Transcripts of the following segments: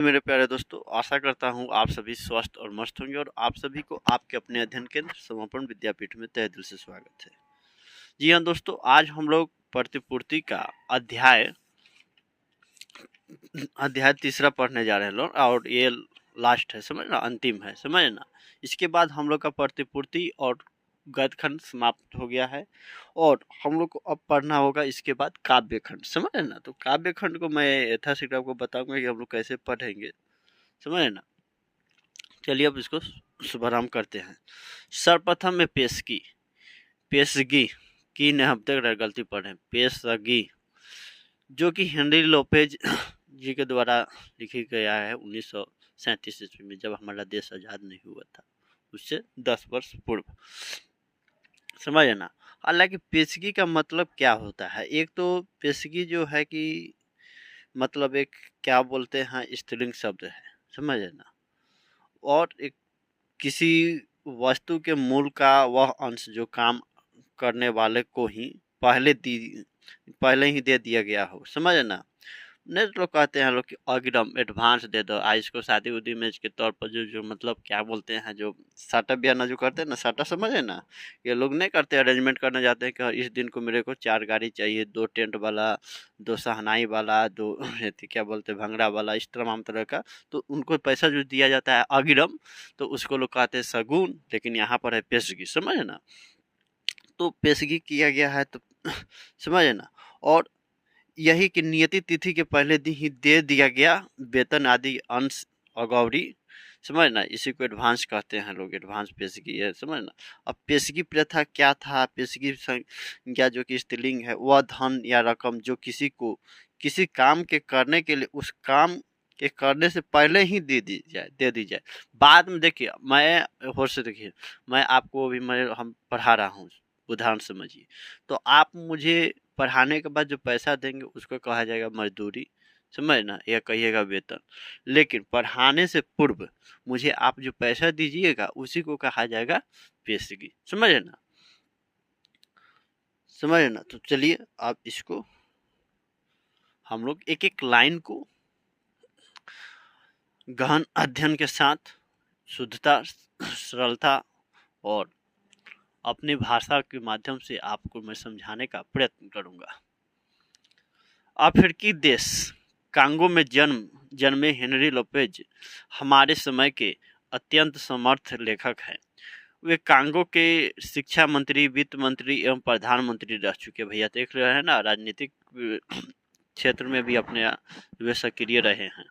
मेरे प्यारे दोस्तों, आशा करता हूँ आप सभी स्वस्थ और मस्त होंगे और आप सभी को आपके अपने अध्ययन केंद्र समर्पण विद्यापीठ में तहे दिल से स्वागत है। जी हाँ दोस्तों, आज हम लोग प्रतिपूर्ति का अध्याय तीसरा पढ़ने जा रहे हैं लोग, और ये लास्ट है, समझ ना, अंतिम है, समझ ना। इसके बाद हम लोग का प्रतिपूर्ति और गद्य खंड समाप्त हो गया है और हम लोग को अब पढ़ना होगा इसके बाद काव्य खंड, समझ ना। तो काव्य खंड को मैं यथाशीघ्र आपको बताऊंगा कि हम लोग कैसे पढ़ेंगे, समझ ना। चलिए अब इसको शुभारंभ करते हैं। सर्वप्रथम में पेशगी की ने हम तक गलती पढ़े, पेशगी, जो कि हेनरी लोपेज जी के द्वारा लिखी गया है 1937 ईस्वी में, जब हमारा देश आज़ाद नहीं हुआ था, उससे 10 वर्ष पूर्व, समझ ना। हालांकि पेशगी का मतलब क्या होता है, एक तो पेशगी जो है कि मतलब एक क्या बोलते हैं स्त्रीलिंग शब्द है, समझ ना। और एक किसी वस्तु के मूल का वह अंश जो काम करने वाले को ही पहले ही दे दिया गया हो, समझ ना। नहीं तो लोग कहते हैं लोग कि अग्रिम एडवांस दे दो, आज इसको शादी उदी में के तौर पर जो जो मतलब क्या बोलते हैं, जो साटा ब्याना जो करते हैं ना, साटा समझे ना। ये लोग नहीं करते, अरेंजमेंट करने जाते हैं कि इस दिन को मेरे को 4 गाड़ी चाहिए, 2 टेंट वाला, 2 शहनाई वाला, 2 क्या बोलते हैं भंगड़ा वाला, इस तमाम तरह का। तो उनको पैसा जो दिया जाता है अग्रिम, तो उसको लोग कहते हैं शगुन, लेकिन यहाँ पर है पेशगी, समझ ना। तो पेशगी किया गया है, तो समझ ना। और यही कि नियति तिथि के पहले दिन ही दे दिया गया वेतन आदि अंश अगौरी, समझ ना। इसी को एडवांस कहते हैं लोग, एडवांस पेशगी है, समझ ना। अब पेशगी प्रथा क्या था, पेशगी संज्ञा जो कि स्त्रीलिंग है, वह धन या रकम जो किसी को किसी काम के करने के लिए उस काम के करने से पहले ही दे दी जाए। बाद में देखिए, मैं होश से देखिए, मैं आपको अभी हम पढ़ा रहा हूँ, उदाहरण समझिए। तो आप मुझे पढ़ाने के बाद जो पैसा देंगे उसको कहा जाएगा मजदूरी, समझ ना, या कहिएगा वेतन। लेकिन पढ़ाने से पूर्व मुझे आप जो पैसा दीजिएगा उसी को कहा जाएगा पेशगी, समझ ना, समझ ना। तो चलिए आप इसको हम लोग एक एक लाइन को गहन अध्ययन के साथ शुद्धता, सरलता और अपनी भाषा के माध्यम से आपको मैं समझाने का प्रयत्न करूंगा। अफ्रीकी देश कांगो में जन्मे हेनरी लोपेज हमारे समय के अत्यंत समर्थ लेखक हैं। वे कांगो के शिक्षा मंत्री, वित्त मंत्री एवं प्रधानमंत्री रह चुके। भैया देख रहे हैं ना, राजनीतिक क्षेत्र में भी अपने वे सक्रिय रहे हैं।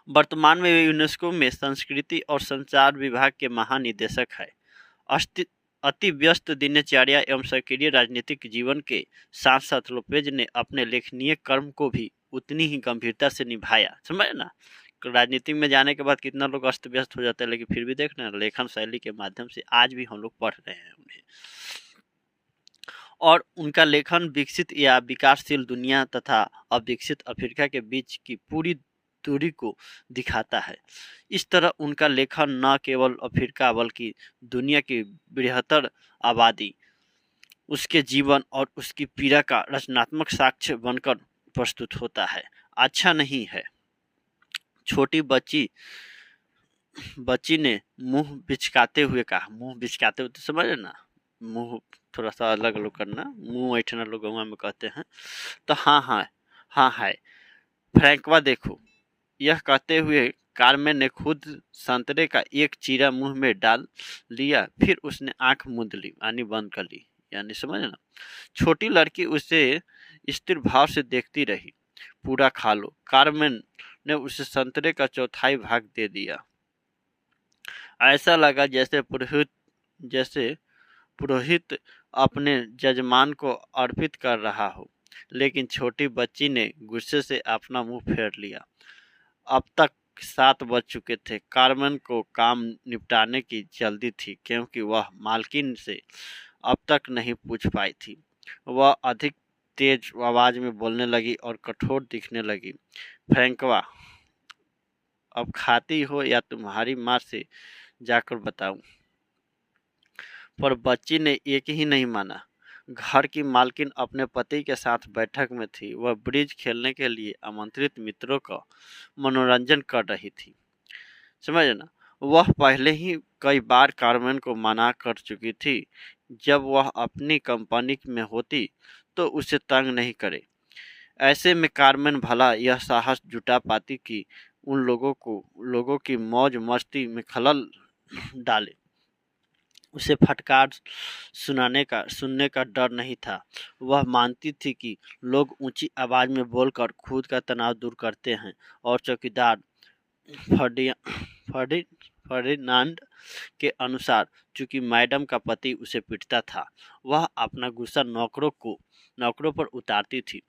वर्तमान में वे यूनेस्को में संस्कृति और संचार विभाग के महानिदेशक है। अति व्यस्त दिनचर्या एवं सक्रिय राजनीतिक जीवन के साथ साथ लोपेज ने अपने लेखनीय कर्म को भी उतनी ही गंभीरता से निभाया, समझ ना। राजनीति में जाने के बाद कितना लोग अस्त व्यस्त हो जाते हैं, लेकिन फिर भी देख रहे हैं लेखन शैली के माध्यम से आज भी हम लोग पढ़ रहे हैं उन्हें। और उनका लेखन विकसित या विकासशील दुनिया तथा अविकसित अफ्रीका के बीच की पूरी दूरी को दिखाता है। इस तरह उनका लेखन न केवल अफ्रीका बल्कि दुनिया की बृहत्तर आबादी, उसके जीवन और उसकी पीड़ा का रचनात्मक साक्ष्य बनकर प्रस्तुत होता है। अच्छा नहीं है, छोटी बच्ची ने मुंह बिचकाते हुए कहा। मुंह बिचकाते हुए तो समझ ना, मुंह थोड़ा सा अलग अलग करना, मुंह ऐठना लोग गाँव में कहते हैं। तो हाँ हाँ हाँ है फ्रैंकवा, देखो। यह कहते हुए कारमेन ने खुद संतरे का एक चीरा मुंह में डाल लिया, फिर उसने आंख मूंद ली, यानी बंद कर ली, यानी समझ ना। छोटी लड़की उसे स्थिर भाव से देखती रही। पूरा खा लो। कारमेन ने उसे संतरे का चौथाई भाग दे दिया। ऐसा लगा जैसे पुरोहित अपने जजमान को अर्पित कर रहा हो, लेकिन छोटी बच्ची ने गुस्से से अपना मुंह फेर लिया। अब तक 7 बज चुके थे। कारमेन को काम निपटाने की जल्दी थी, क्योंकि वह मालकिन से अब तक नहीं पूछ पाई थी। वह अधिक तेज आवाज में बोलने लगी और कठोर दिखने लगी। फ्रैंकवा, अब खाती हो या तुम्हारी माँ से जाकर बताऊं? पर बच्ची ने एक ही नहीं माना। घर की मालकिन अपने पति के साथ बैठक में थी। वह ब्रिज खेलने के लिए आमंत्रित मित्रों का मनोरंजन कर रही थी। समझ ना, वह पहले ही कई बार कार्मेन को मना कर चुकी थी। जब वह अपनी कंपनी में होती तो उसे तंग नहीं करे। ऐसे में कार्मेन भला यह साहस जुटा पाती कि उन लोगों की मौज मस्ती में खलल डाले। उसे फटकार सुनने का डर नहीं था। वह मानती थी कि लोग ऊंची आवाज में बोलकर खुद का तनाव दूर करते हैं और चौकीदार फर्डी फर्डिनांड के अनुसार चूंकि मैडम का पति उसे पीटता था, वह अपना गुस्सा नौकरों पर उतारती थी।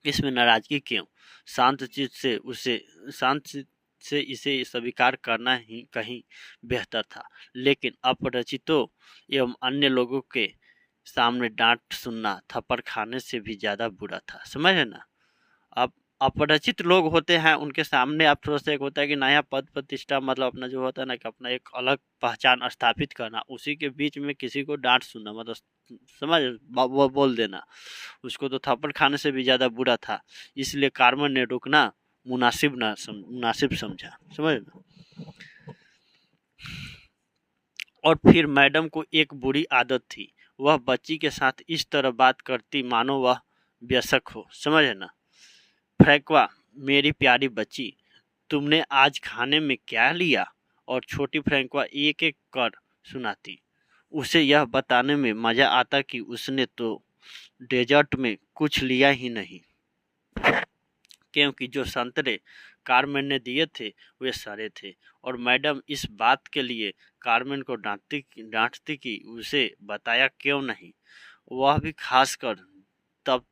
इसमें नाराजगी क्यों? शांत चित्त से इसे स्वीकार करना ही कहीं बेहतर था। लेकिन अपरिचितों एवं अन्य लोगों के सामने डांट सुनना थप्पड़ खाने से भी ज्यादा बुरा था। समझ है ना? अब अपरिचित लोग होते हैं, उनके सामने आप थोड़ा सा एक होता है कि नया पद प्रतिष्ठा, मतलब अपना जो होता है ना कि अपना एक अलग पहचान स्थापित करना, उसी के बीच में किसी को डांट सुनना, मतलब समझ वो बोल देना, उसको तो थप्पड़ खाने से भी ज़्यादा बुरा था। इसलिए कार्मेन ने रुकना मुनासिब समझा। समझ ना? और फिर मैडम को एक बुरी आदत थी। वह बच्ची के साथ इस तरह बात करती मानो वह वयस्क हो। समझ है ना? फ्रैंकवा, मेरी प्यारी बच्ची, तुमने आज खाने में क्या लिया? और छोटी फ्रैंकवा एक एक कर सुनाती। उसे यह बताने में मजा आता कि उसने तो डेजर्ट में कुछ लिया ही नहीं, क्योंकि जो संतरे कार्मेन ने दिए थे वे सड़े थे। और मैडम इस बात के लिए कार्मेन को डांटती कि उसे बताया क्यों नहीं, वह भी खासकर तब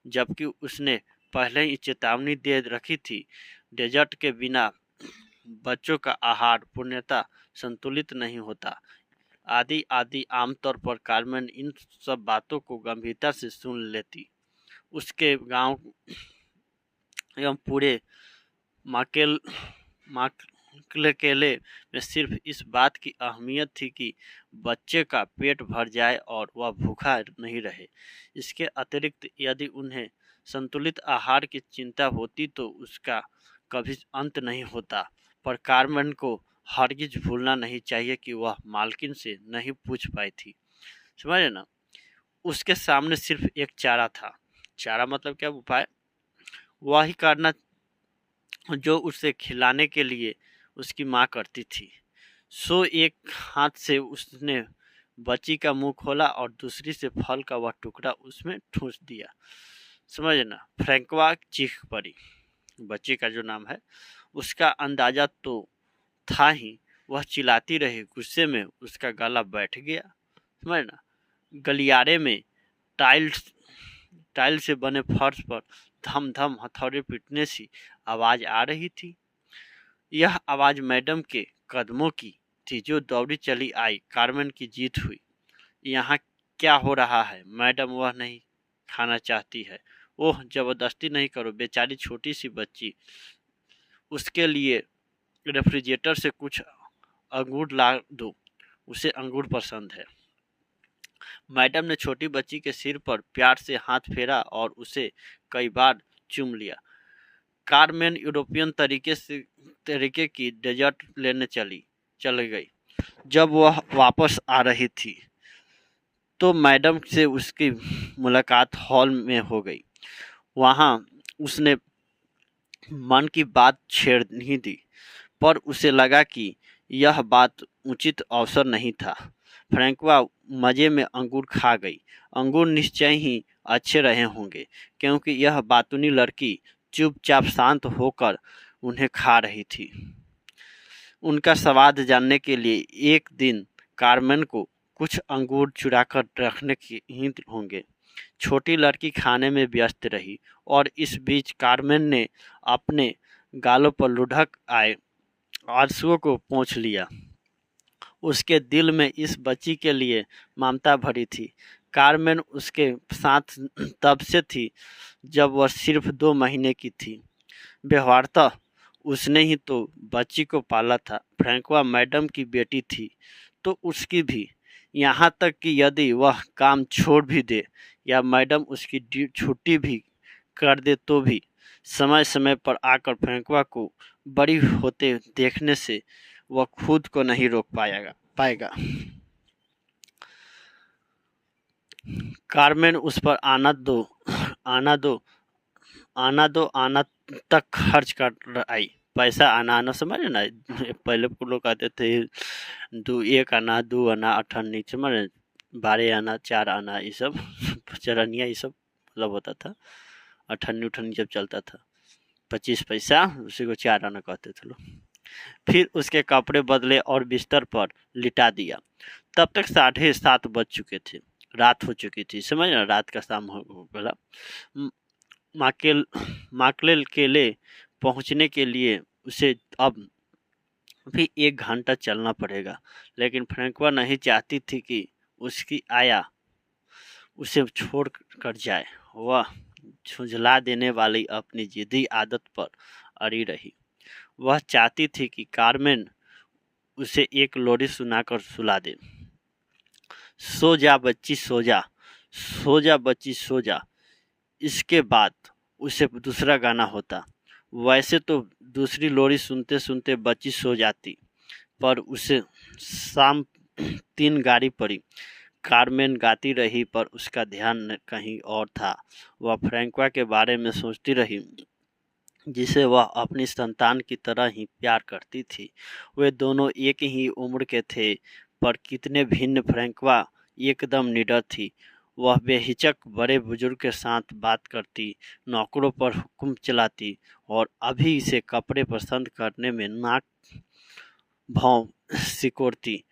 जबकि उसने पहले ही चेतावनी दे रखी थी। डेजर्ट के बिना बच्चों का आहार पूर्णतः संतुलित नहीं होता। आदि आदि आमतौर पर कार्मेन इन सब बातों को गंभीरता से सुन लेती। उसके गांव एवं पूरे माकेल माकेले में सिर्फ इस बात की अहमियत थी कि बच्चे का पेट भर जाए और वह भूखा नहीं रहे। इसके अतिरिक्त यदि उन्हें संतुलित आहार की चिंता होती तो उसका कभी अंत नहीं होता। पर कार्मेन को हरगिज भूलना नहीं चाहिए कि वह मालकिन से नहीं पूछ पाई थी। समझे ना? उसके सामने सिर्फ एक चारा था। चारा मतलब क्या? उपाय। वही करना जो उसे खिलाने के लिए उसकी माँ करती थी। सो एक हाथ से उसने बच्ची का मुंह खोला और दूसरी से फल का वह टुकड़ा उसमें ठूंस दिया। समझ ना? फ्रैंकवा चीख पड़ी। बच्ची का जो नाम है, उसका अंदाजा तो था ही। वह चिल्लाती रही। गुस्से में उसका गला बैठ गया। समझ ना? गलियारे में टाइल से बने फर्श पर धम धम हथौड़े पीटने सी आवाज आ रही थी। यह आवाज मैडम के कदमों की थी जो दौड़ी चली आई। कार्मेन की जीत हुई। यहाँ क्या हो रहा है मैडम? वह नहीं खाना चाहती है। ओह, जबरदस्ती नहीं करो, बेचारी छोटी सी बच्ची। उसके लिए रेफ्रिजरेटर से कुछ अंगूर ला दो, उसे अंगूर पसंद है। मैडम ने छोटी बच्ची के सिर पर प्यार से हाथ फेरा और उसे कई बार चूम लिया। कार्मेन यूरोपियन तरीके की डेजर्ट लेने चली गई। जब वह वापस आ रही थी तो मैडम से उसकी मुलाकात हॉल में हो गई। वहां उसने मन की बात छेड़ नहीं दी, पर उसे लगा कि यह बात उचित अवसर नहीं था। फ्रैंकवा मजे में अंगूर खा गई। अंगूर निश्चय ही अच्छे रहे होंगे, क्योंकि यह बातूनी लड़की चुपचाप शांत होकर उन्हें खा रही थी। उनका स्वाद जानने के लिए एक दिन कार्मेन को कुछ अंगूर चुरा कर रखने ही होंगे। छोटी लड़की खाने में व्यस्त रही और इस बीच कार्मेन ने अपने गालों पर लुढ़क आए आंसुओं को पोंछ लिया। उसके दिल में इस बच्ची के लिए ममता भरी थी। कार्मेन उसके साथ तब से थी जब वह सिर्फ 2 महीने की थी। व्यवहारतः उसने ही तो बच्ची को पाला था। फ्रैंकवा मैडम की बेटी थी तो उसकी भी यहाँ तक कि यदि वह काम छोड़ भी दे या मैडम उसकी छुट्टी भी कर दे तो भी समय समय पर आकर फ्रैंकवा को बड़ी होते देखने से वह खुद को नहीं रोक पाएगा। कार्मेन उस पर आना दो आना तक खर्च कर आई। पैसा आना समझ ना, पहले लोग कहते थे एक आना, 2 आना, 8 आना, समझ 12 आना, 4 आना, ये सब चरनिया ये सब मतलब होता था। 8 जब चलता था 25 पैसा, उसी को 4 आना कहते थे लोग। फिर उसके कपड़े बदले और बिस्तर पर लिटा दिया। तब तक 7:30 बज चुके थे, रात हो चुकी थी, समझ ना, रात का शाम हो गया। माकलेल केले पहुंचने के लिए उसे अब भी 1 घंटा चलना पड़ेगा, लेकिन फ्रैंकवा नहीं चाहती थी कि उसकी आया उसे छोड़ कर जाए। वह झुंझला देने वाली अपनी जिद्दी आदत पर अड़ी रही। वह चाहती थी कि कार्मेन उसे एक लोरी सुनाकर सुला दे। सो जा बच्ची, सो जा, सो जा बच्ची, सो जा। इसके बाद उसे दूसरा गाना होता। वैसे तो दूसरी लोरी सुनते सुनते बच्ची सो जाती, पर उसे शाम 3 गाड़ी पड़ी। कार्मेन गाती रही, पर उसका ध्यान कहीं और था। वह फ्रैंकवा के बारे में सोचती रही, जिसे वह अपनी संतान की तरह ही प्यार करती थी। वे दोनों एक ही उम्र के थे, पर कितने भिन्न। फ्रैंकवा एकदम निडर थी। वह बेहिचक बड़े बुजुर्ग के साथ बात करती, नौकरों पर हुक्म चलाती और अभी से कपड़े पसंद करने में नाक भौं सिकोड़ती,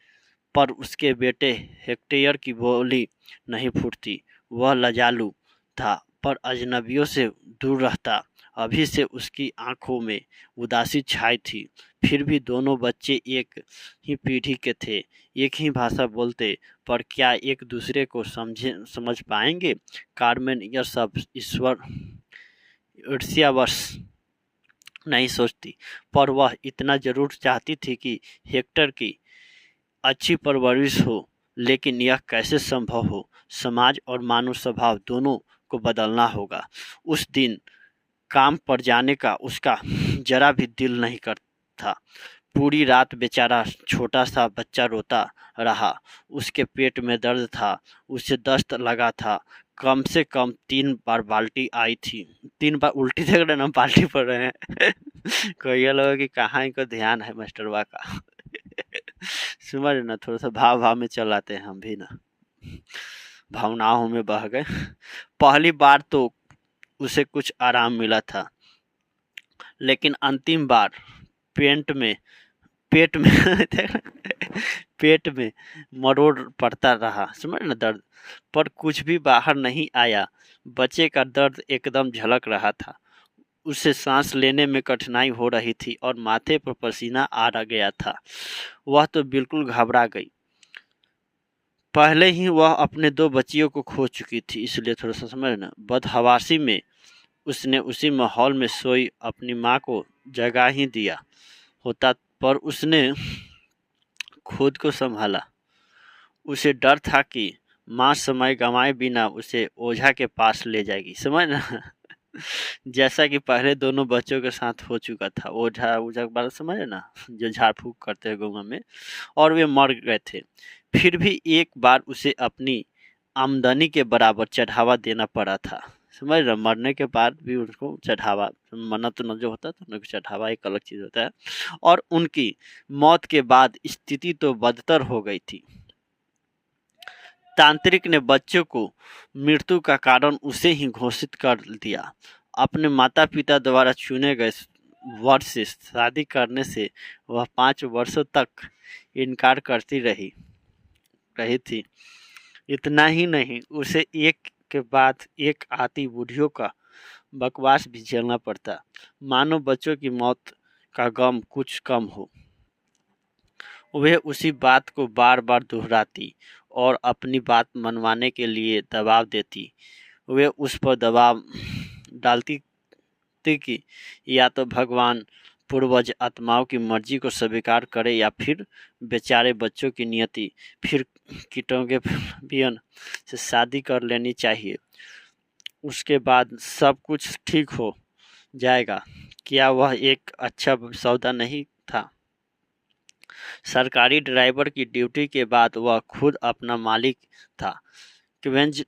पर उसके बेटे हेक्टेयर की बोली नहीं फूटती। वह लजालू था, पर अजनबियों से दूर रहता। अभी से उसकी आंखों में उदासी छाई थी। फिर भी दोनों बच्चे एक ही पीढ़ी के थे, एक ही भाषा बोलते, पर क्या एक दूसरे को समझ पाएंगे? कार्मेन यह सब ईर्ष्यावश नहीं सोचती, पर वह इतना जरूर चाहती थी कि हेक्टर की अच्छी परवरिश हो। लेकिन यह कैसे संभव हो? समाज और मानव स्वभाव दोनों को बदलना होगा। उस दिन काम पर जाने का उसका जरा भी दिल नहीं करता। पूरी रात बेचारा छोटा सा बच्चा रोता रहा। उसके पेट में दर्द था, उसे दस्त लगा था। कम से कम 3 बार बाल्टी आई थी। 3 बार उल्टी देख रहे ना, बाल्टी पड़ रहे हैं। कोई लोगों की कहाँ इनको ध्यान है मास्टरवा का। समझ ना, थोड़ा सा भाव में चल आते हैं हम भी ना, भावनाओं में बह गए। पहली बार तो उसे कुछ आराम मिला था, लेकिन अंतिम बार पेट में पेट में मरोड़ पड़ता रहा, समझ ना, दर्द, पर कुछ भी बाहर नहीं आया। बच्चे का दर्द एकदम झलक रहा था। उसे सांस लेने में कठिनाई हो रही थी और माथे पर पसीना आ गया था। वह तो बिल्कुल घबरा गई। पहले ही वह अपने 2 बच्चियों को खो चुकी थी, इसलिए थोड़ा सा समझ ना, बदहवासी में उसने उसी माहौल में सोई अपनी माँ को जगा ही दिया होता, पर उसने खुद को संभाला। उसे डर था कि माँ समय गंवाए बिना उसे ओझा के पास ले जाएगी, समझ ना। जैसा कि पहले दोनों बच्चों के साथ हो चुका था। ओझा के बारे समझ ना, जो झाड़ फूक करते हैं गाँव में, और वे मर गए थे। फिर भी एक बार उसे अपनी आमदनी के बराबर चढ़ावा देना पड़ा था, समझ रहे, मरने के बाद भी उनको चढ़ावा, मन्नत न जो होता था उनको चढ़ावा एक अलग चीज़ होता है। और उनकी मौत के बाद स्थिति तो बदतर हो गई थी। तांत्रिक ने बच्चों को मृत्यु का कारण उसे ही घोषित कर दिया। अपने माता पिता द्वारा चुने गए वर से शादी करने से वह 5 वर्षों तक इनकार करती रही थी। इतना ही नहीं, उसे एक के बाद एक आती बूढ़ियों का बकवास भी झेलना पड़ता, मानो बच्चों की मौत का गम कुछ कम हो। वह उसी बात को बार बार दोहराती और अपनी बात मनवाने के लिए दबाव देती। वे उस पर दबाव डालती थी कि या तो भगवान पूर्वज आत्माओं की मर्जी को स्वीकार करे या फिर बेचारे बच्चों की नियति फिर कीटों के पियन से शादी कर लेनी चाहिए, उसके बाद सब कुछ ठीक हो जाएगा। क्या वह एक अच्छा सौदा नहीं था? सरकारी ड्राइवर की ड्यूटी के बाद वह खुद अपना मालिक था। क्वेंज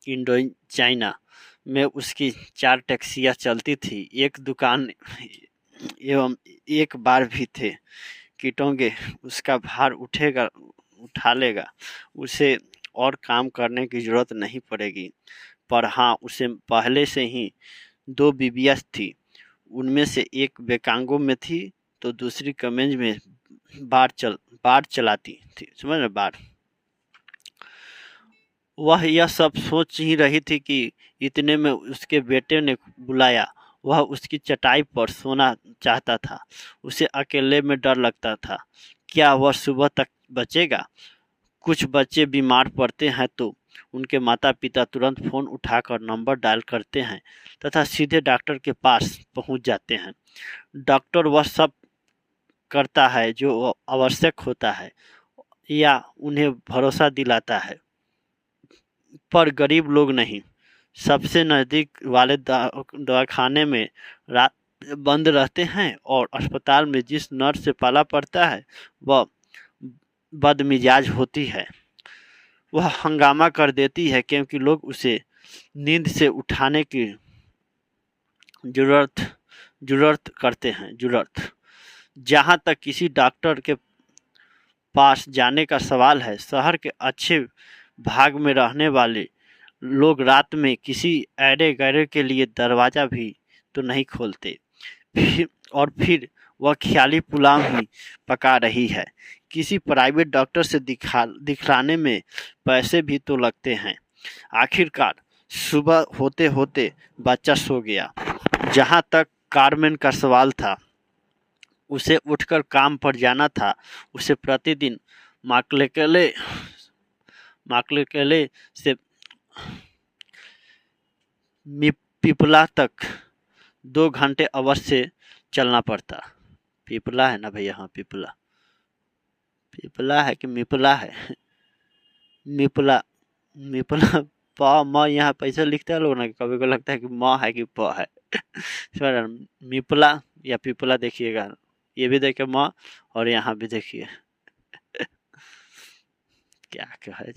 इंडो चाइना में उसकी 4 टैक्सियां चलती थी, एक दुकान एवं एक बार भी थे। कीटोंगे उसका भार उठा लेगा, उसे और काम करने की जरूरत नहीं पड़ेगी। पर हाँ, उसे पहले से ही 2 बीवियां थी, उनमें से एक बेकांगो में थी तो दूसरी कमेंज में बार चलाती थी, समझ रहे? बार। वह यह सब सोच ही रही थी कि इतने में उसके बेटे ने बुलाया। वह उसकी चटाई पर सोना चाहता था। उसे अकेले में डर लगता था, क्या वह सुबह तक बचेगा? कुछ बच्चे बीमार पड़ते हैं तो उनके माता पिता तुरंत फोन उठाकर नंबर डायल करते हैं तथा सीधे डॉक्टर के पास पहुंच जाते हैं। डॉक्टर वह सब करता है जो आवश्यक होता है या उन्हें भरोसा दिलाता है, पर गरीब लोग नहीं। सबसे नज़दीक वाले दवाखाने में रात बंद रहते हैं और अस्पताल में जिस नर्स से पाला पड़ता है वह बदमिजाज होती है। वह हंगामा कर देती है क्योंकि लोग उसे नींद से उठाने की जुर्रत करते हैं। जहाँ तक किसी डॉक्टर के पास जाने का सवाल है, शहर के अच्छे भाग में रहने वाले लोग रात में किसी ऐरे गैरे के लिए दरवाज़ा भी तो नहीं खोलते। फिर वह ख्याली पुलाव ही पका रही है। किसी प्राइवेट डॉक्टर से दिखलाने में पैसे भी तो लगते हैं। आखिरकार सुबह होते होते बच्चा सो गया। जहाँ तक कारमेन का सवाल था, उसे उठकर काम पर जाना था। उसे प्रतिदिन माकलेकले से पिपला तक 2 घंटे अवश्य चलना पड़ता। पिपला है ना भैया? हाँ, पिपला है कि मिपला है? मिपला म यहाँ पैसा लिखता है लोग ना, कभी को लगता है कि म है कि प है। मिपला या पिपला देखिएगा, ये भी देखिए म, और यहाँ भी देखिए। क्या कहे,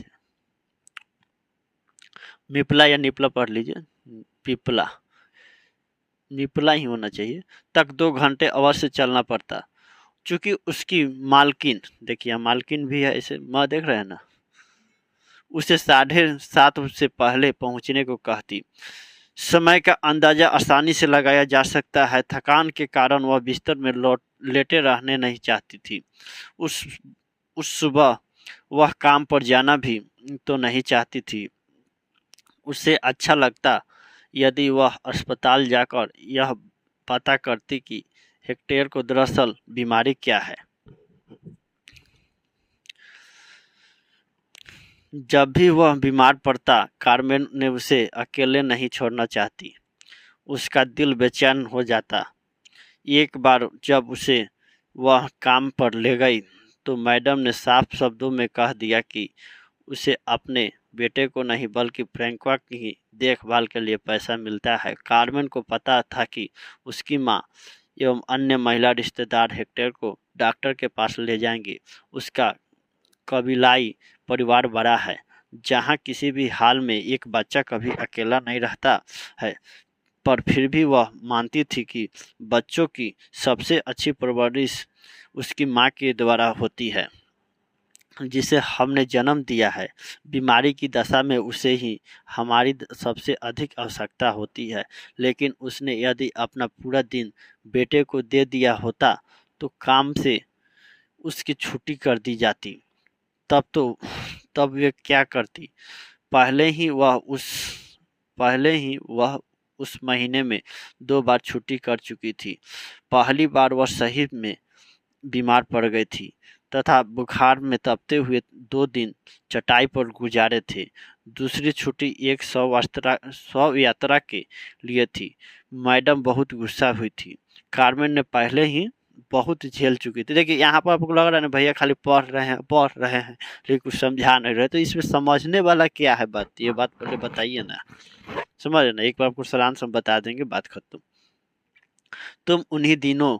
मिपला या निपला पढ़ लीजिए, निपला ही होना चाहिए। तक 2 घंटे अवश्य चलना पड़ता। चूंकि उसकी मालकिन, देखिए मालकिन भी है, इसे माँ देख रहे हैं ना, उसे 7:30 से पहले पहुंचने को कहती। समय का अंदाजा आसानी से लगाया जा सकता है। थकान के कारण वह बिस्तर में लेटे रहने नहीं चाहती थी। उस सुबह वह काम पर जाना भी तो नहीं चाहती थी। उसे अच्छा लगता यदि वह अस्पताल जाकर यह पता करती कि हेक्टेयर को दरअसल बीमारी क्या है। जब भी वह बीमार पड़ता, कारमेन ने उसे अकेले नहीं छोड़ना चाहती। उसका दिल बेचैन हो जाता। एक बार जब उसे वह काम पर ले गई तो मैडम ने साफ शब्दों में कह दिया कि उसे अपने बेटे को नहीं बल्कि फ्रैंकवा की देखभाल के लिए पैसा मिलता है। कारमेन को पता था कि उसकी माँ एवं अन्य महिला रिश्तेदार हेक्टेयर को डॉक्टर के पास ले जाएंगे। उसका कबीलाई परिवार बड़ा है, जहाँ किसी भी हाल में एक बच्चा कभी अकेला नहीं रहता है। पर फिर भी वह मानती थी कि बच्चों की सबसे अच्छी परवरिश उसकी माँ के द्वारा होती है, जिसे हमने जन्म दिया है। बीमारी की दशा में उसे ही हमारी सबसे अधिक आवश्यकता होती है। लेकिन उसने यदि अपना पूरा दिन बेटे को दे दिया होता तो काम से उसकी छुट्टी कर दी जाती। तब वे क्या करती? पहले ही वह उस महीने में 2 बार छुट्टी कर चुकी थी। पहली बार वह सही में बीमार पड़ गई थी तथा बुखार में तपते हुए 2 दिन चटाई पर गुजारे थे। दूसरी छुट्टी एक शव यात्रा के लिए थी। मैडम बहुत गुस्सा हुई थी। कारमेन ने पहले ही बहुत झेल चुकी थी। देखिए यहाँ पर आपको लग रहा है ना भैया खाली पढ़ रहे हैं लेकिन कुछ समझा नहीं रहे, तो इसमें समझने वाला क्या है बात, ये बात पहले बताइए ना, समझ ना, एक बार आपको सलाम सब बता देंगे, बात खत्म। तुम उन्हीं दिनों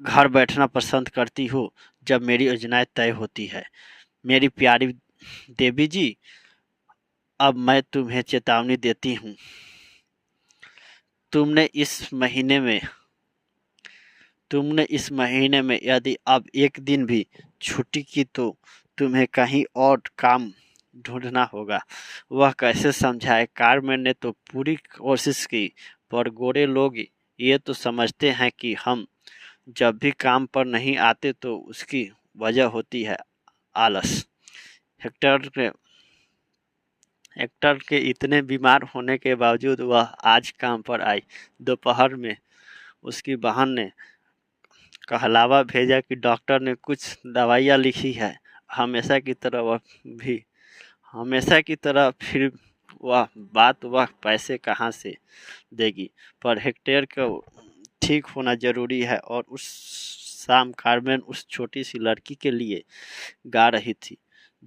घर बैठना पसंद करती हो जब मेरी योजनाएं तय होती है। मेरी प्यारी देवी जी, अब मैं तुम्हें चेतावनी देती हूँ, तुमने इस महीने में यदि अब एक दिन भी छुट्टी की तो तुम्हें कहीं और काम ढूंढना होगा। वह कैसे समझाए? कारमेन ने तो पूरी कोशिश की, पर गोरे लोग ये तो समझते हैं कि हम जब भी काम पर नहीं आते तो उसकी वजह होती है आलस। हेक्टर के इतने बीमार होने के बावजूद वह आज काम पर आई। दोपहर में उसकी बहन ने कहलावा भेजा कि डॉक्टर ने कुछ दवाइयाँ लिखी है। हमेशा की तरह फिर वह पैसे कहाँ से देगी? पर हेक्टेयर को ठीक होना जरूरी है। और उस शाम कारमेन उस छोटी सी लड़की के लिए गा रही थी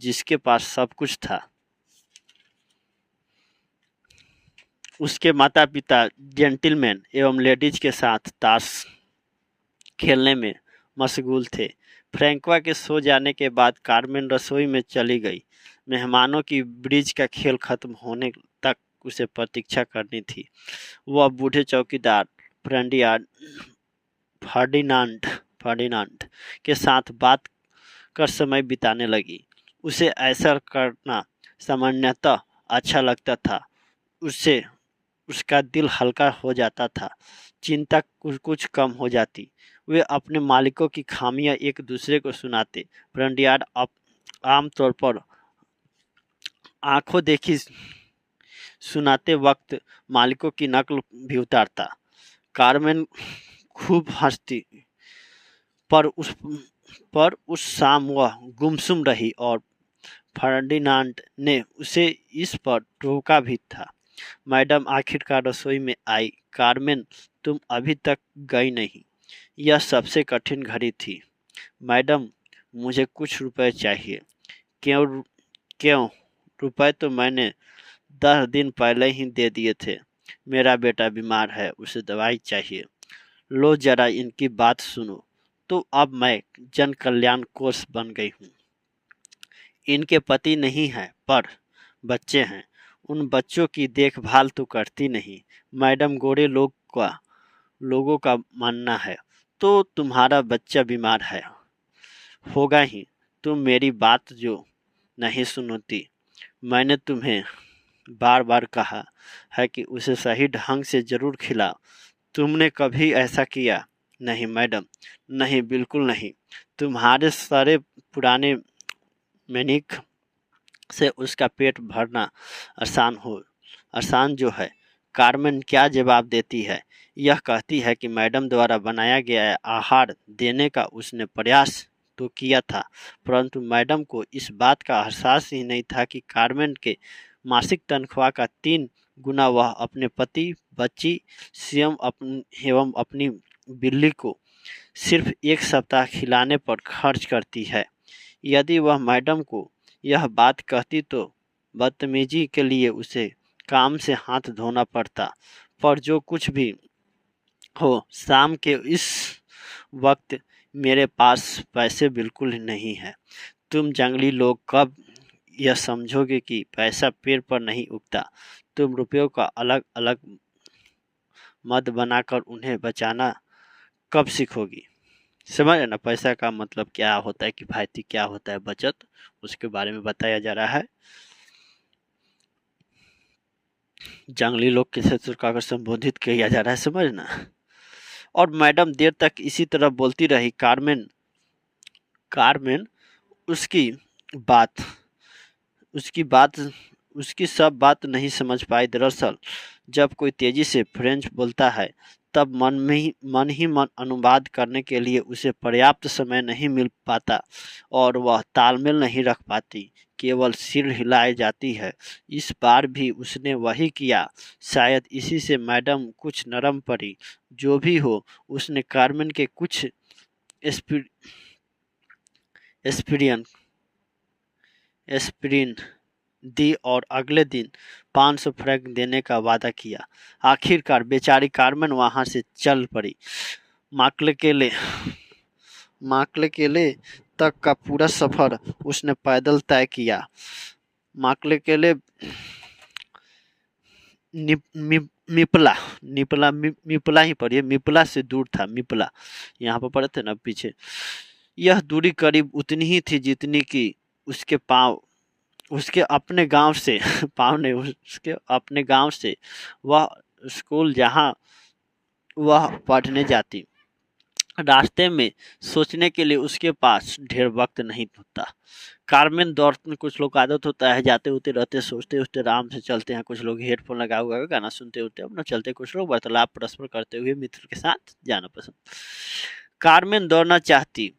जिसके पास सब कुछ था। उसके माता पिता जेंटिलमैन एवं लेडीज के साथ ताश खेलने में मशगूल थे। फ्रैंकवा के सो जाने के बाद कारमेन रसोई में चली गई। मेहमानों की ब्रिज का खेल खत्म होने तक उसे प्रतीक्षा करनी थी। वह बूढ़े चौकीदार फर्डिनांड के साथ बात कर समय बिताने लगी। उसे ऐसा करना सामान्यतः अच्छा लगता था। उसका दिल हल्का हो जाता था, चिंता कुछ कम हो जाती। वे अपने मालिकों की खामियां एक दूसरे को सुनाते। ब्रंडियार्ड आमतौर पर आंखों देखी सुनाते वक्त मालिकों की नकल भी उतारता। कारमेन खूब हंसती, पर उस शाम वह गुमसुम रही और फर्डिनांड ने उसे इस पर टोका भी था। मैडम आखिरकार रसोई में आई। कारमेन, तुम अभी तक गई नहीं। यह सबसे कठिन घड़ी थी। मैडम, मुझे कुछ रुपए चाहिए। क्यों? रुपए तो मैंने 10 दिन पहले ही दे दिए थे। मेरा बेटा बीमार है, उसे दवाई चाहिए। लो जरा इनकी बात सुनो। तो अब मैं जन कल्याण कोष बन गई हूँ। इनके पति नहीं हैं, पर बच्चे हैं। उन बच्चों की देखभाल तो करती नहीं। मैडम, गोरे लोगों का मानना है तो तुम्हारा बच्चा बीमार होगा ही। तुम मेरी बात जो नहीं सुनती। मैंने तुम्हें बार बार कहा है कि उसे सही ढंग से जरूर खिलाओ। तुमने कभी ऐसा किया? नहीं मैडम, नहीं, बिल्कुल नहीं। तुम्हारे सारे पुराने मैनिक से उसका पेट भरना आसान जो है। कारमेन क्या जवाब देती है? यह कहती है कि मैडम द्वारा बनाया गया आहार देने का उसने प्रयास तो किया था, परंतु मैडम को इस बात का एहसास ही नहीं था कि कारमेन के मासिक तनख्वाह का 3 गुना वह अपने पति, बच्ची एवं अपनी बिल्ली को सिर्फ 1 सप्ताह खिलाने पर खर्च करती है। यदि वह मैडम को यह बात कहती तो बदतमीजी के लिए उसे काम से हाथ धोना पड़ता। पर जो कुछ भी हो, शाम के इस वक्त मेरे पास पैसे बिल्कुल नहीं है। तुम जंगली लोग कब यह समझोगे कि पैसा पेड़ पर नहीं उगता? तुम रुपयों का अलग अलग मद बनाकर उन्हें बचाना कब सीखोगी? समझ ना, पैसा का मतलब क्या होता है, किफायती क्या होता है, बचत, उसके बारे में बताया जा रहा है। जंगली लोग किसे का संबोधित किया जा रहा है, समझना। और मैडम देर तक इसी तरह बोलती रही। कारमेन उसकी सब बात नहीं समझ पाई। दरअसल जब कोई तेजी से फ्रेंच बोलता है तब मन ही मन अनुवाद करने के लिए उसे पर्याप्त समय नहीं मिल पाता और वह तालमेल नहीं रख पाती, केवल सिर हिलाई जाती है। इस बार भी उसने वही किया। शायद इसी से मैडम कुछ नरम पड़ी। जो भी हो, उसने कारमेन के कुछ एस्पिर एस्पिरिन एस्पिरिन दी और अगले दिन 500 फ्रैंक देने का वादा किया। आखिरकार बेचारी कार्मेन वहां से चल पड़ी। माकलेकेले तक का पूरा सफर उसने पैदल तय किया। माकलेकेले मिपला मिपला ही पढ़िए, मिपला से दूर था। मिपला यहाँ पर पढ़े थे ना पीछे। यह दूरी करीब उतनी ही थी जितनी कि उसके पाँव उसके अपने गांव से पाँव नहीं, उसके अपने गांव से वह स्कूल जहां वह पढ़ने जाती। रास्ते में सोचने के लिए उसके पास ढेर वक्त नहीं होता। कार्मेन दौड़ में कुछ लोग आदत होता है जाते होते रहते सोचते उठते आराम से चलते हैं, कुछ लोग हेडफोन लगा हुआ गाना सुनते उठते अपना चलते, कुछ लोग वार्तालाप परस्पर करते हुए मित्र के साथ जाना पसंद। कार्मेन दौड़ना चाहती,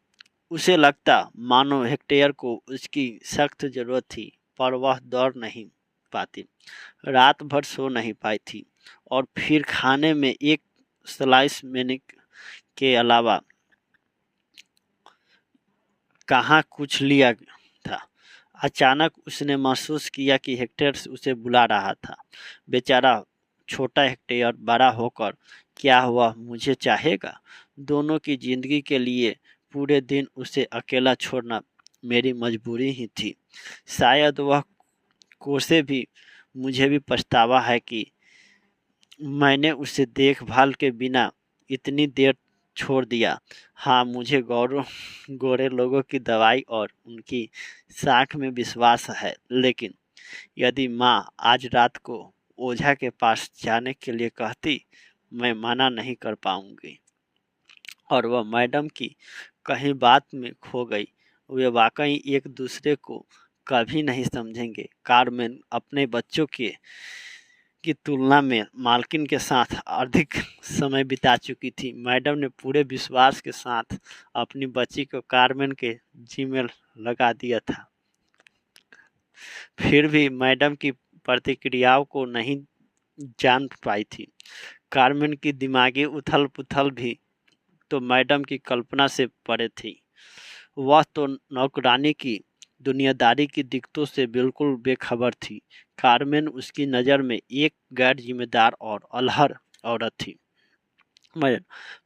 उसे लगता मानो हेक्टेयर को उसकी सख्त जरूरत थी, पर वह दौड़ नहीं पाती। रात भर सो नहीं पाई थी और फिर खाने में एक स्लाइस मेनिक के अलावा कहाँ कुछ लिया था। अचानक उसने महसूस किया कि हेक्टेयर उसे बुला रहा था। बेचारा छोटा हेक्टेयर बड़ा होकर क्या हुआ मुझे चाहेगा। दोनों की जिंदगी के लिए पूरे दिन उसे अकेला छोड़ना मेरी मजबूरी ही थी। शायद वह कोसे भी मुझे भी पछतावा है कि मैंने उसे देखभाल के बिना इतनी देर छोड़ दिया। हाँ, मुझे गोरे लोगों की दवाई और उनकी साख में विश्वास है, लेकिन यदि माँ आज रात को ओझा के पास जाने के लिए कहती, मैं मना नहीं कर पाऊंगी। और वह मैडम की कहीं बात में खो गई। वे वाकई एक दूसरे को कभी नहीं समझेंगे। कार्मेन अपने बच्चों की तुलना में मालकिन के साथ अधिक समय बिता चुकी थी। मैडम ने पूरे विश्वास के साथ अपनी बच्ची को कार्मेन के जिम्मे लगा दिया था। फिर भी मैडम की प्रतिक्रियाओं को नहीं जान पाई थी। कार्मेन की दिमागी उथल पुथल भी तो मैडम की कल्पना से परे थी। वह तो नौकरानी की दुनियादारी की दिक्कतों से बिल्कुल बेखबर थी। कार्मेन उसकी नज़र में एक गैर जिम्मेदार और अलहर औरत थी। मैं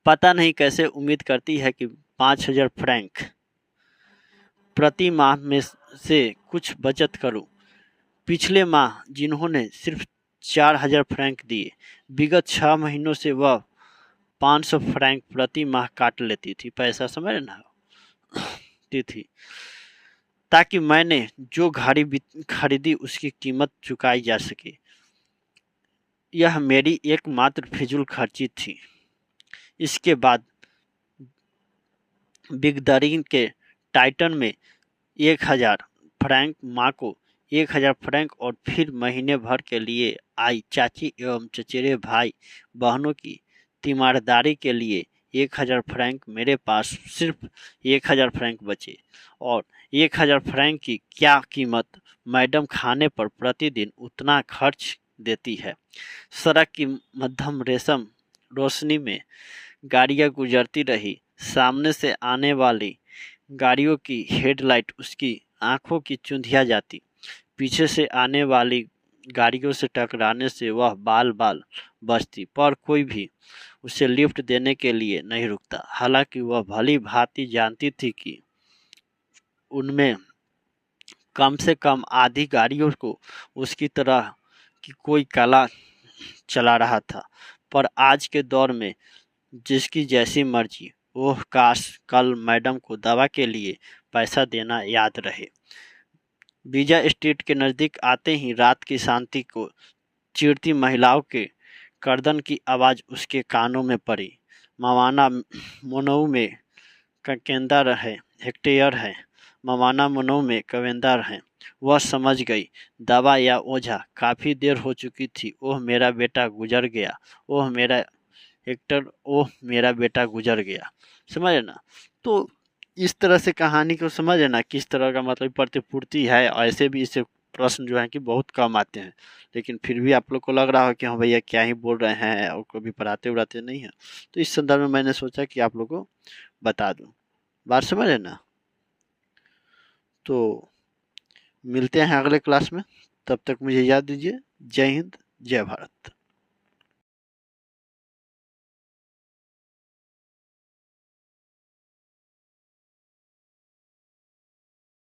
पता नहीं कैसे उम्मीद करती है कि 5,000 फ्रैंक प्रति माह में से कुछ बचत करूं। पिछले माह जिन्होंने सिर्फ 4,000 फ्रैंक दिए, विगत 6 महीनों से वह 500 फ्रैंक प्रति माह काट लेती थी। पैसा समझ ना थी, ताकि मैंने जो घड़ी खरीदी उसकी कीमत चुकाई जा सके। यह मेरी एकमात्र फिजूल खर्ची थी। इसके बाद बिगदरीन के टाइटन में 1,000 फ्रैंक, माँ को 1,000 फ्रैंक और फिर महीने भर के लिए आई चाची एवं चचेरे भाई बहनों की तीमारदारी के लिए 1,000 फ्रैंक। मेरे पास सिर्फ 1,000 फ्रैंक बचे और 1,000 फ्रैंक की क्या कीमत। मैडम खाने पर प्रतिदिन उतना खर्च देती है। सड़क की मध्यम रेशम रोशनी में गाड़ियां गुजरती रही। सामने से आने वाली गाड़ियों की हेडलाइट उसकी आंखों की चुंधिया जाती। पीछे से आने वाली गाड़ियों से टकराने से वह बाल बाल बचती, पर कोई भी उसे लिफ्ट देने के लिए नहीं रुकता। हालांकि वह भली भांति जानती थी कि उनमें कम से कम आधी गाड़ियों को उसकी तरह की कोई काला चला रहा था। पर आज के दौर में जिसकी जैसी मर्जी, ओह काश कल मैडम को दवा के लिए पैसा देना याद रहे। बीजा स्ट्रीट के नज़दीक आते ही रात की शांति को चीरती महिलाओं के कर्दन की आवाज़ उसके कानों में पड़ी। मवाना मोनऊ में ककेंदर है, हेक्टेयर है। मवाना मोनऊ में कवेंदर है। वह समझ गई, दवा या ओझा। काफ़ी देर हो चुकी थी। ओह मेरा बेटा गुजर गया, ओह मेरा हेक्टर, ओह मेरा बेटा गुजर गया। समझे ना। तो इस तरह से कहानी को समझे ना, किस तरह का मतलब प्रतिपूर्ति है। ऐसे भी इससे प्रश्न जो है कि बहुत कम आते हैं, लेकिन फिर भी आप लोग को लग रहा हो कि हाँ भैया क्या ही बोल रहे हैं और कभी पढ़ाते उड़ाते नहीं हैं। तो इस संदर्भ में मैंने सोचा कि आप लोग को बता दूं। बात समझ रहे ना। तो मिलते हैं अगले क्लास में, तब तक मुझे याद दीजिए। जय हिंद, जय भारत।